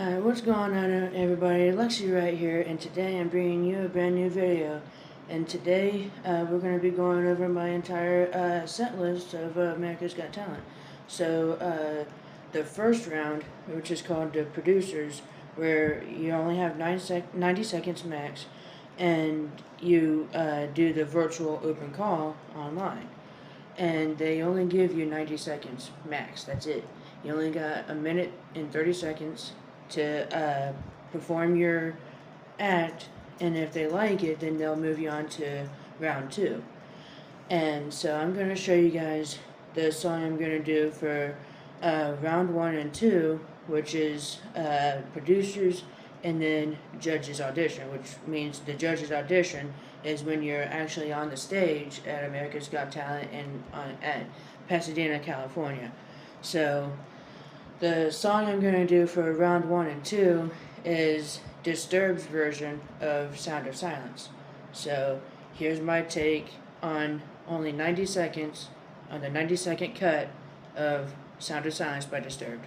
What's going on everybody? Lexi right here, and today I'm bringing you a brand new video. And today we're going to be going over my entire set list of America's Got Talent. So the first round, which is called the producers, where you only have 90 seconds max, and you do the virtual open call online. And they only give you 90 seconds max, that's it. You only got a minute and 30 seconds to perform your act, and if they like it, then they'll move you on to round 2. And so I'm going to show you guys the song I'm going to do for round 1 and 2, which is producers and then judges audition, which means the judges audition is when you're actually on the stage at America's Got Talent at Pasadena, California. So the song I'm going to do for round 1 and 2 is Disturbed's version of Sound of Silence. So here's my take on only 90 seconds, on the 90-second cut of Sound of Silence by Disturbed.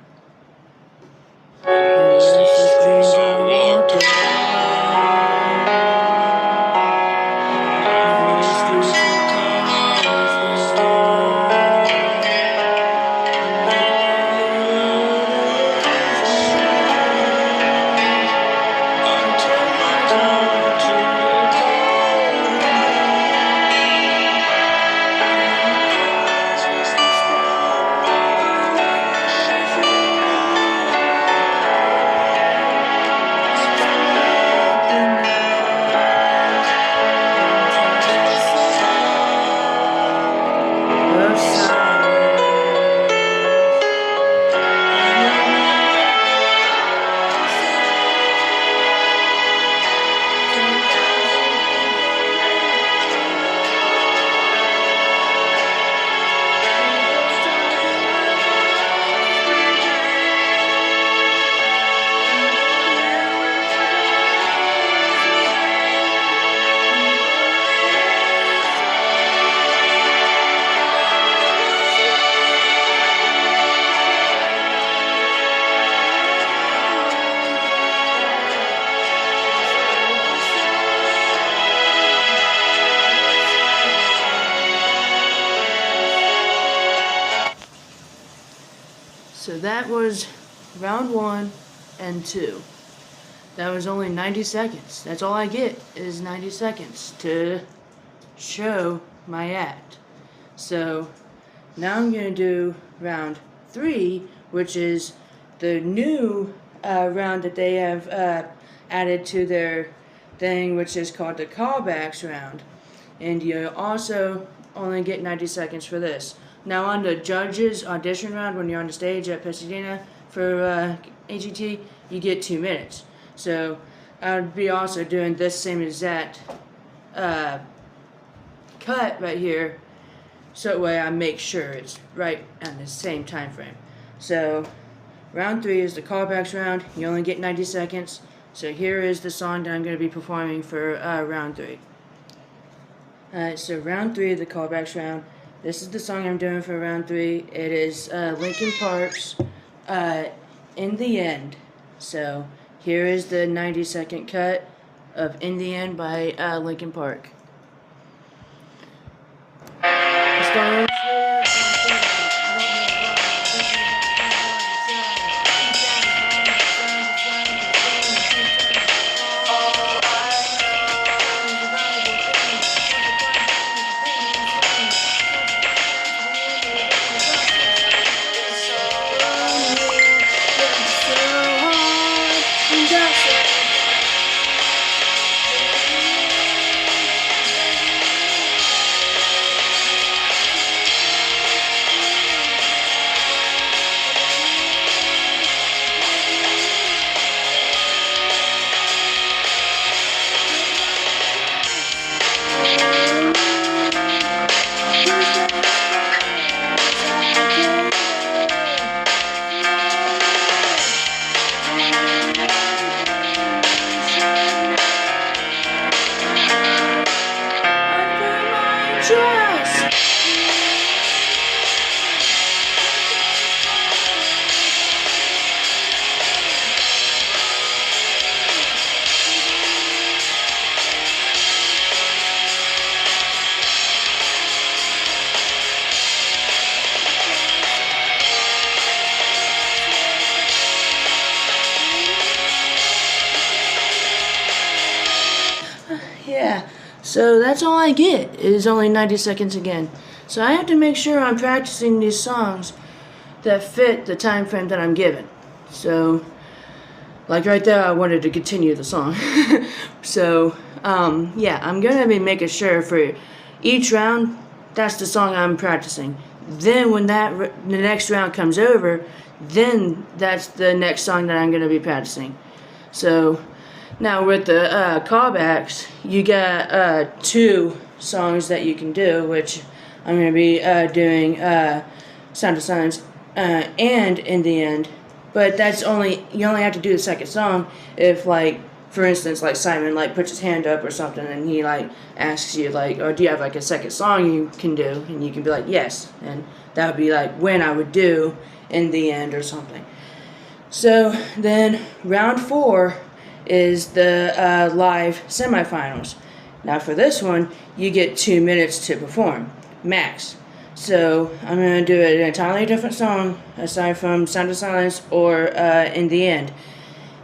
So that was round 1 and 2. That was only 90 seconds. That's all I get is 90 seconds to show my act. So now I'm going to do round 3, which is the new round that they have added to their thing, which is called the callbacks round. And you also only get 90 seconds for this. Now on the judges audition round, when you're on the stage at Pasadena for AGT, you get 2 minutes. So I would be also doing this same exact cut right here, so that way I make sure it's right on the same time frame. So round 3 is the callbacks round. You only get 90 seconds. So here is the song that I'm going to be performing for round 3. Alright, so round 3 of the callbacks round. This is the song I'm doing for round 3. It is Linkin Park's In the End. So here is the 90-second cut of In the End by Linkin Park. yeah, so that's all I get is only 90 seconds again. So I have to make sure I'm practicing these songs that fit the time frame that I'm given. So, like right there, I wanted to continue the song. So, yeah, I'm gonna be making sure for each round, that's the song I'm practicing. Then when the next round comes over, then that's the next song that I'm gonna be practicing. So, now with the callbacks, you got 2 songs that you can do, which I'm gonna be doing Sound of Silence and In the End. But that's you only have to do the second song if, like, for instance, like Simon like puts his hand up or something and he like asks you like, or do you have like a second song you can do? And you can be like, yes, and that would be like when I would do In the End or something. So then round 4 is the live semifinals. Now for this one, you get 2 minutes to perform, max. So I'm going to do an entirely different song aside from Sound of Silence or In the End.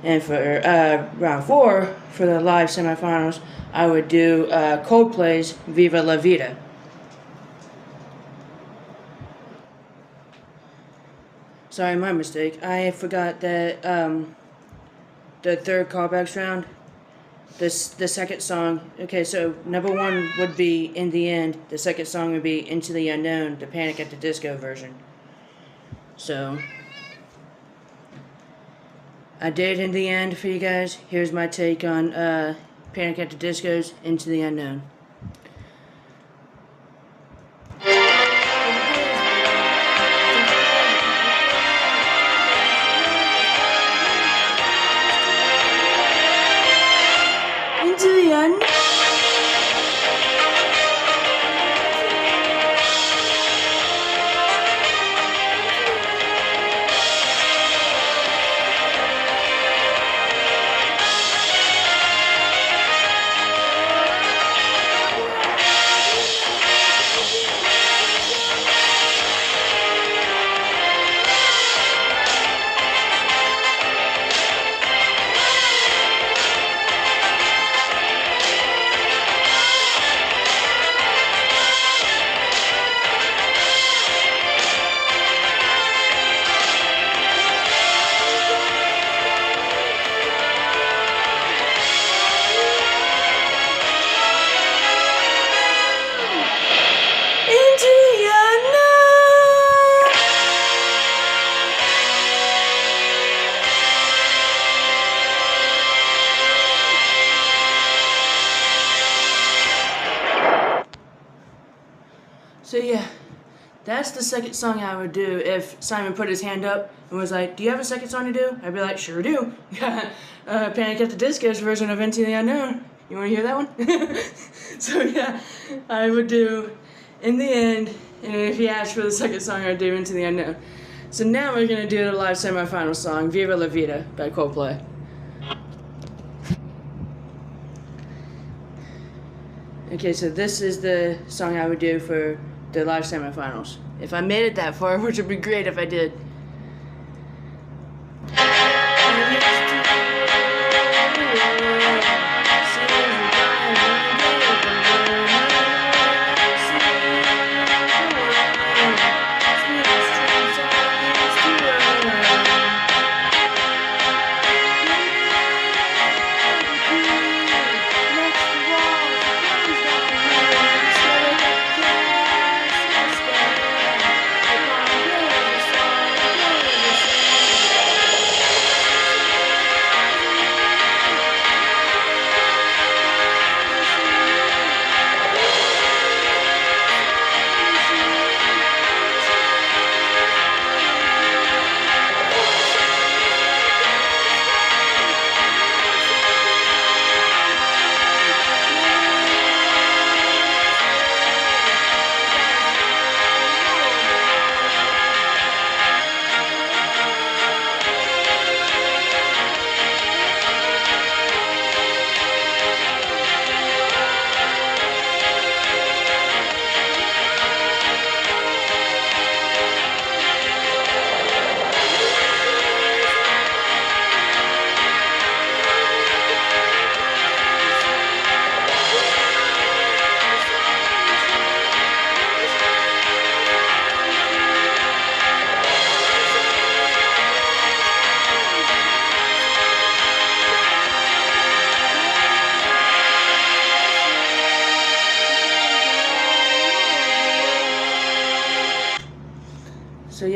And for round 4, for the live semifinals, I would do Coldplay's Viva La Vida. Sorry, my mistake. I forgot that the third callbacks round, the second song. Okay, so number 1 would be In the End. The second song would be Into the Unknown, the Panic at the Disco version. So I did In the End for you guys. Here's my take on Panic at the Disco's Into the Unknown. Into the Unknown. So yeah, that's the second song I would do if Simon put his hand up and was like, do you have a second song to do? I'd be like, sure do. Panic at the Disco's version of Into the Unknown. You want to hear that one? So yeah, I would do In the End, and if he asked for the second song, I'd do Into the Unknown. So now we're going to do the live semifinal song, Viva La Vida by Coldplay. Okay, so this is the song I would do for the live semifinals. If I made it that far, which would be great if I did.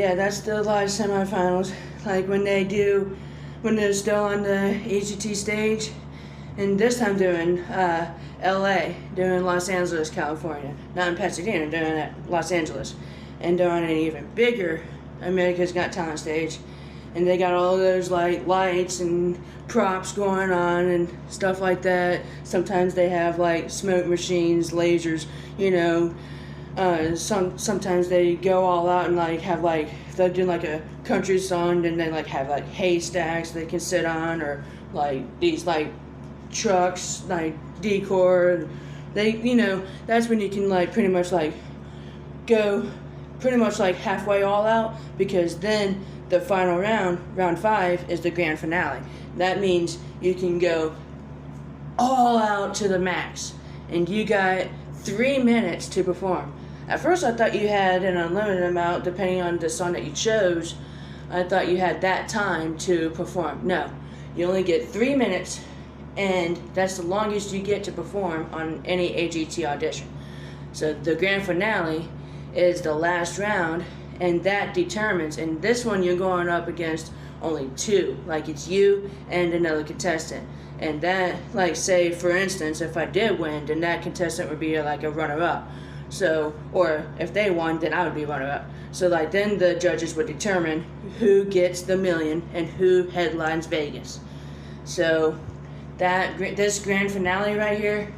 yeah, that's the live semifinals. Like when they're still on the AGT stage, and this time they're in LA, they're in Los Angeles, California. Not in Pasadena, they're in Los Angeles. And they're on an even bigger America's Got Talent stage. And they got all those like lights and props going on and stuff like that. Sometimes they have like smoke machines, lasers, you know. Sometimes they go all out and like have like, if they're doing like a country song, then they like have like haystacks they can sit on, or like these like trucks, like decor. They, you know, that's when you can like pretty much like go pretty much like halfway all out, because then the final round, round 5, is the grand finale. That means you can go all out to the max, and you got 3 minutes to perform. At first I thought you had an unlimited amount depending on the song that you chose. I thought you had that time to perform. No, you only get 3 minutes, and that's the longest you get to perform on any AGT audition. So the grand finale is the last round, and that determines, and this one you're going up against only 2, like it's you and another contestant. And that, like say for instance, if I did win, then that contestant would be like a runner-up. So, or if they won, then I would be runner-up. So like then the judges would determine who gets the million and who headlines Vegas. So this grand finale right here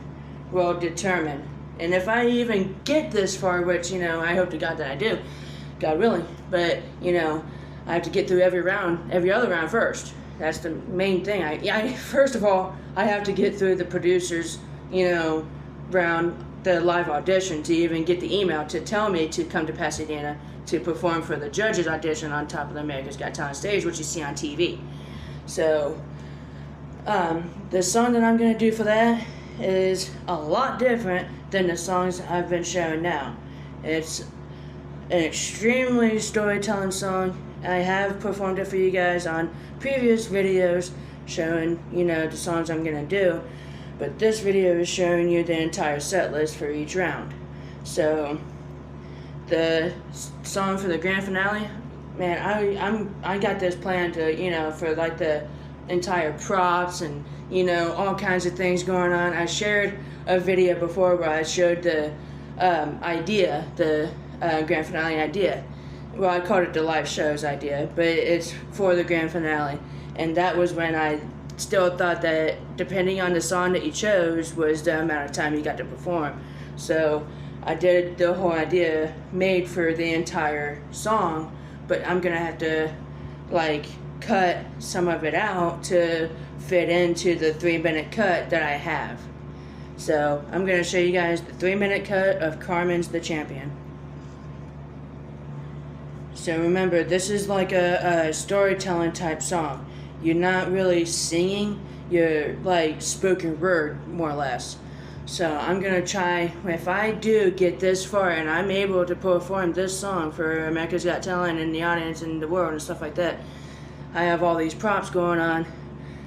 will determine. And if I even get this far, which, you know, I hope to God that I do, God willing, but, you know, I have to get through every other round first. That's the main thing. First of all, I have to get through the producers, you know, round, the live audition, to even get the email to tell me to come to Pasadena to perform for the judges audition on top of the America's Got Talent stage, which you see on TV. So, the song that I'm going to do for that is a lot different than the songs I've been showing now. It's an extremely storytelling song. I have performed it for you guys on previous videos showing, you know, the songs I'm going to do. But this video is showing you the entire set list for each round. So, the song for the grand finale, man, I got this planned to, you know, for like the entire props and, you know, all kinds of things going on. I shared a video before where I showed the idea, the grand finale idea. Well, I called it the live show's idea, but it's for the grand finale. And that was when I still thought that depending on the song that you chose was the amount of time you got to perform. So I did the whole idea made for the entire song, but I'm gonna have to like cut some of it out to fit into the 3-minute cut that I have. So I'm gonna show you guys the 3-minute cut of Carmen's The Champion. So remember, this is like a storytelling type song. You're not really singing, you're like spoken word, more or less. So I'm gonna try, if I do get this far and I'm able to perform this song for America's Got Talent and the audience and the world and stuff like that, I have all these props going on.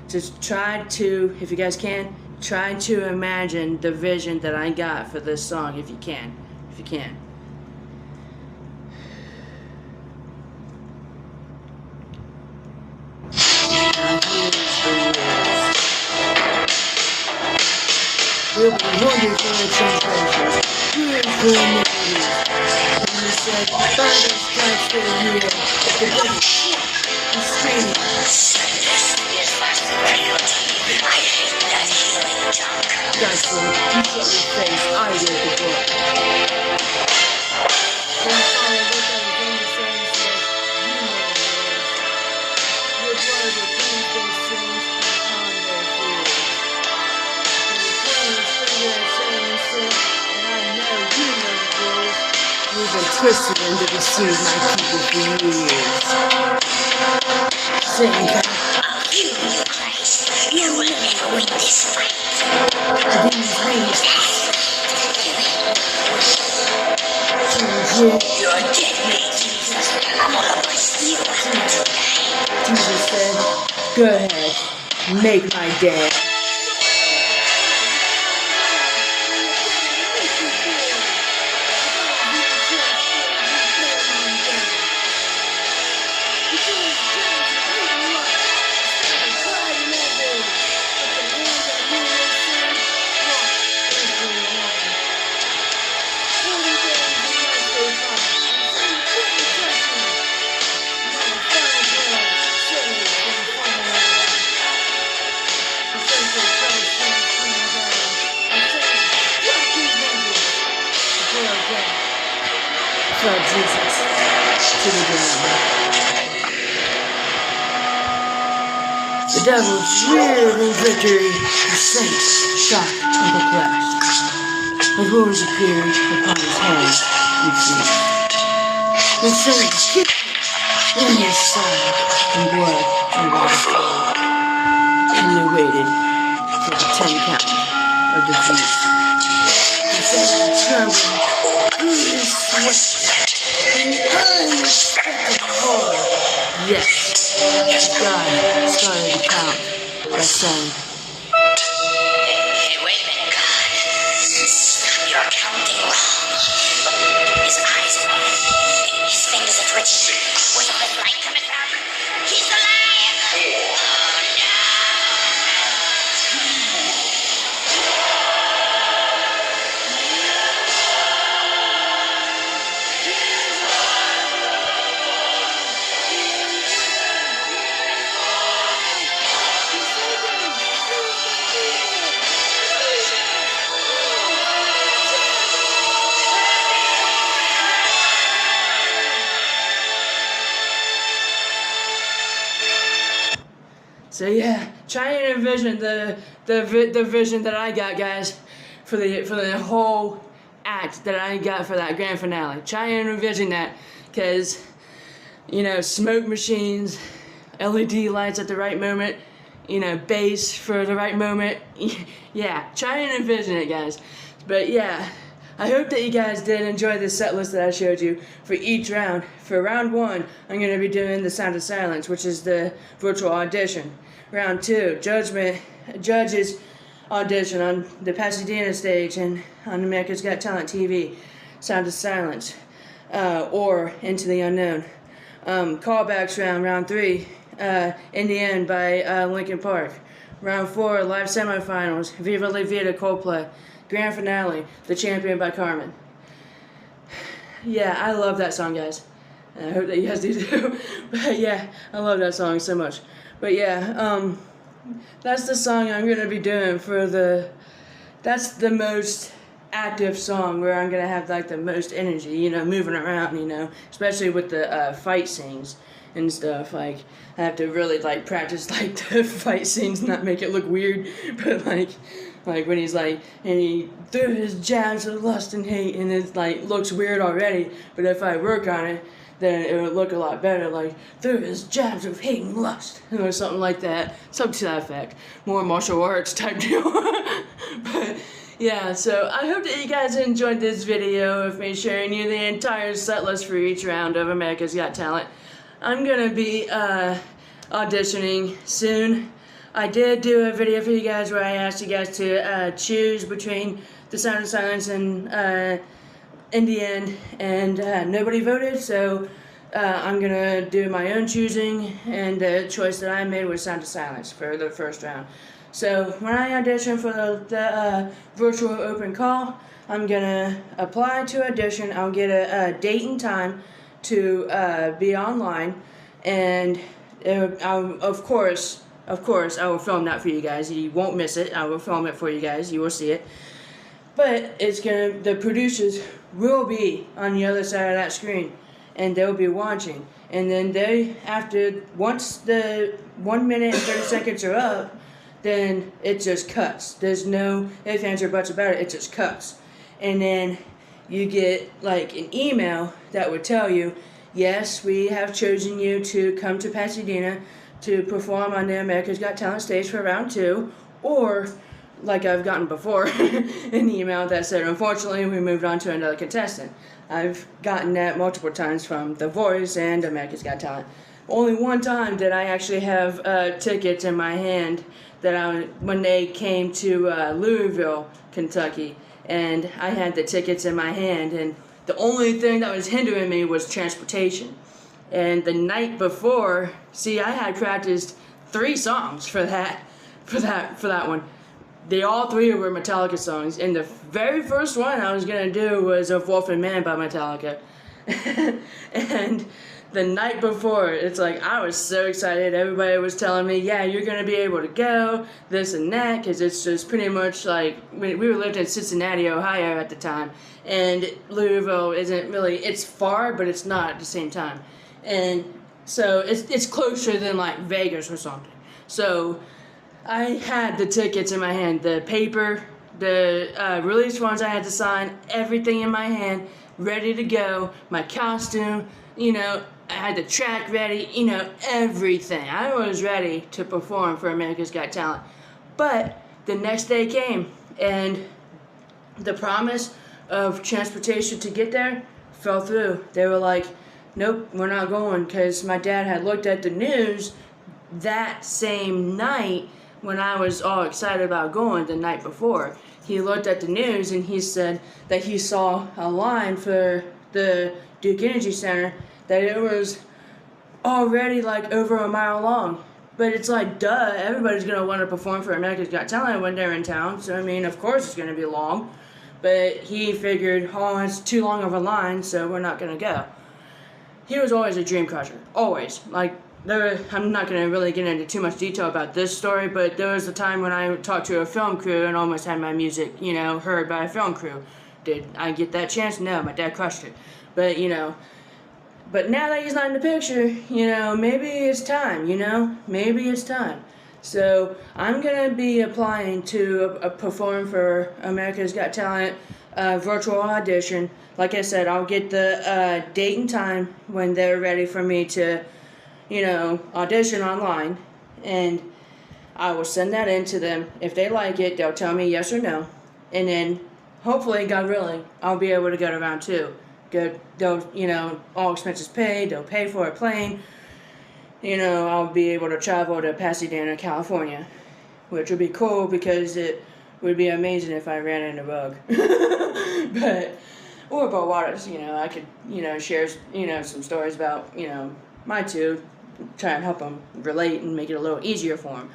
Just try to, if you guys can, try to imagine the vision that I got for this song, if you can. If you can. We'll be wonderful at some places. Here's the melodies. And you said, further strikes the real. The devil is screaming. I hate that healing junk. That's right. You shut your face. I read the book. Then Father looked at his own son and said, you know the words. Your blood will cleanse those sins upon their fears. You've been twisted and to deceive my people for years. Satan, I'll kill you, Christ. You will never win this fight. The demon's raised. You're dead, mate, Jesus. I'm gonna bust you out tonight. Jesus said, go ahead, make my day. fell Jesus to the ground. The devils reared in victory, the saints shocked and perplexed. As wounds appeared upon his head and feet. The saints kicked him in his side, and blood and water flowed. And they waited for the 10 count of defeat. The saints trembled through his sweat, and unexpected horror. Yet, God started to count by saying, "Hey, wait a minute, God. You're counting wrong. His eyes are open. His fingers are twitching. Where's all this light coming from? He's alive! Oh, no! So yeah, try and envision the vision that I got, guys, for the whole act that I got for that grand finale. Try and envision that, because you know, smoke machines, LED lights at the right moment, you know, bass for the right moment. Yeah, try and envision it, guys. But yeah, I hope that you guys did enjoy this set list that I showed you for each round. For round 1, I'm going to be doing The Sound of Silence, which is the virtual audition. Round 2, judges audition on the Pasadena stage and on America's Got Talent TV, Sound of Silence, or Into the Unknown. Callbacks round 3, In the End by Linkin Park. Round 4, live semifinals, Viva La Vida Coldplay. Grand finale, The Champion by Carmen. Yeah, I love that song, guys. And I hope that you guys do too. But yeah, I love that song so much. But yeah, that's the song I'm going to be doing for that's the most active song where I'm going to have like the most energy, you know, moving around, you know, especially with the fight scenes and stuff. Like, I have to really like practice like the fight scenes, not make it look weird, but like when he's like, and he threw his jabs of lust and hate, and it like looks weird already, but if I work on it, then it would look a lot better, like, through his jabs of hate and lust, or something like that, something to that effect, more martial arts type deal. But yeah, so I hope that you guys enjoyed this video of me sharing you the entire set list for each round of America's Got Talent. I'm gonna be auditioning soon. I did do a video for you guys where I asked you guys to choose between The Sound of Silence and In the End, and nobody voted, so I'm gonna do my own choosing, and the choice that I made was Sound of Silence for the first round. So when I audition for the virtual open call, I'm gonna apply to audition. I'll get a date and time to be online, and of course, I will film that for you guys. You won't miss it. I will film it for you guys. You will see it. But the producers will be on the other side of that screen, and they'll be watching. And then once the 1 minute and 30 seconds are up, then it just cuts. There's no ifs, ands, or buts about it. It just cuts. And then you get like an email that would tell you, yes, we have chosen you to come to Pasadena to perform on the America's Got Talent stage for round 2, or, like I've gotten before, an email that said, unfortunately, we moved on to another contestant. I've gotten that multiple times from The Voice and America's Got Talent. Only one time did I actually have tickets in my hand when they came to Louisville, Kentucky, and I had the tickets in my hand, and the only thing that was hindering me was transportation. And the night before, see, I had practiced 3 songs for that one. All 3 were Metallica songs, and the very first one I was gonna do was "Of Wolf and Man" by Metallica. And the night before, it's like I was so excited. Everybody was telling me, yeah, you're gonna be able to go, this and that, because it's just pretty much like we lived in Cincinnati, Ohio at the time, and Louisville isn't really, it's far, but it's not at the same time, and so it's closer than like Vegas or something. So I had the tickets in my hand, the paper, the release forms I had to sign, everything in my hand, ready to go, my costume, I had the track ready, everything. I was ready to perform for America's Got Talent. But the next day came, and the promise of transportation to get there fell through. They were like, nope, we're not going, because my dad had looked at the news that same night when I was all excited about going the night before. He looked at the news and he said that he saw a line for the Duke Energy Center that it was already like over a mile long. But it's like, duh, everybody's going to want to perform for America's Got Talent when they're in town. So, I mean, of course it's going to be long. But he figured, oh, it's too long of a line, so we're not going to go. He was always a dream crusher. Always. Like, I'm not going to really get into too much detail about this story, but there was a time when I talked to a film crew and almost had my music, heard by a film crew. Did I get that chance? No, my dad crushed it. But, but now that he's not in the picture, maybe it's time, maybe it's time. So I'm going to be applying to perform for America's Got Talent virtual audition. Like I said, I'll get the date and time when they're ready for me to, audition online. And I will send that in to them. If they like it, they'll tell me yes or no. And then, hopefully, God willing, I'll be able to go to round 2. They'll, all expenses paid, they'll pay for a plane. I'll be able to travel to Pasadena, California, which would be cool because it would be amazing if I ran into a bug. Or Bo Waters, I could, share, some stories about, my two, try and help them relate and make it a little easier for them.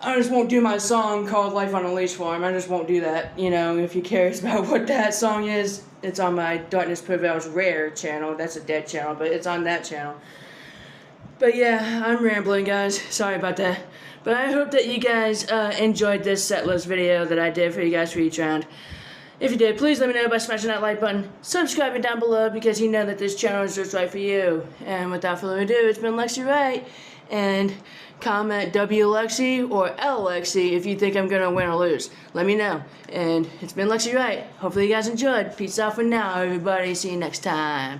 I just won't do my song called Life on a Leash for him. I just won't do that. If you're curious about what that song is, it's on my Darkness Prevails Rare channel. That's a dead channel, but it's on that channel. But yeah, I'm rambling, guys. Sorry about that. But I hope that you guys enjoyed this set list video that I did for you guys for each round. If you did, please let me know by smashing that like button, subscribing down below because you know that this channel is just right for you. And without further ado, it's been Lexi Wright. And comment W Lexi or L Lexi if you think I'm going to win or lose. Let me know. And it's been Lexi Wright. Hopefully you guys enjoyed. Peace out for now, everybody. See you next time.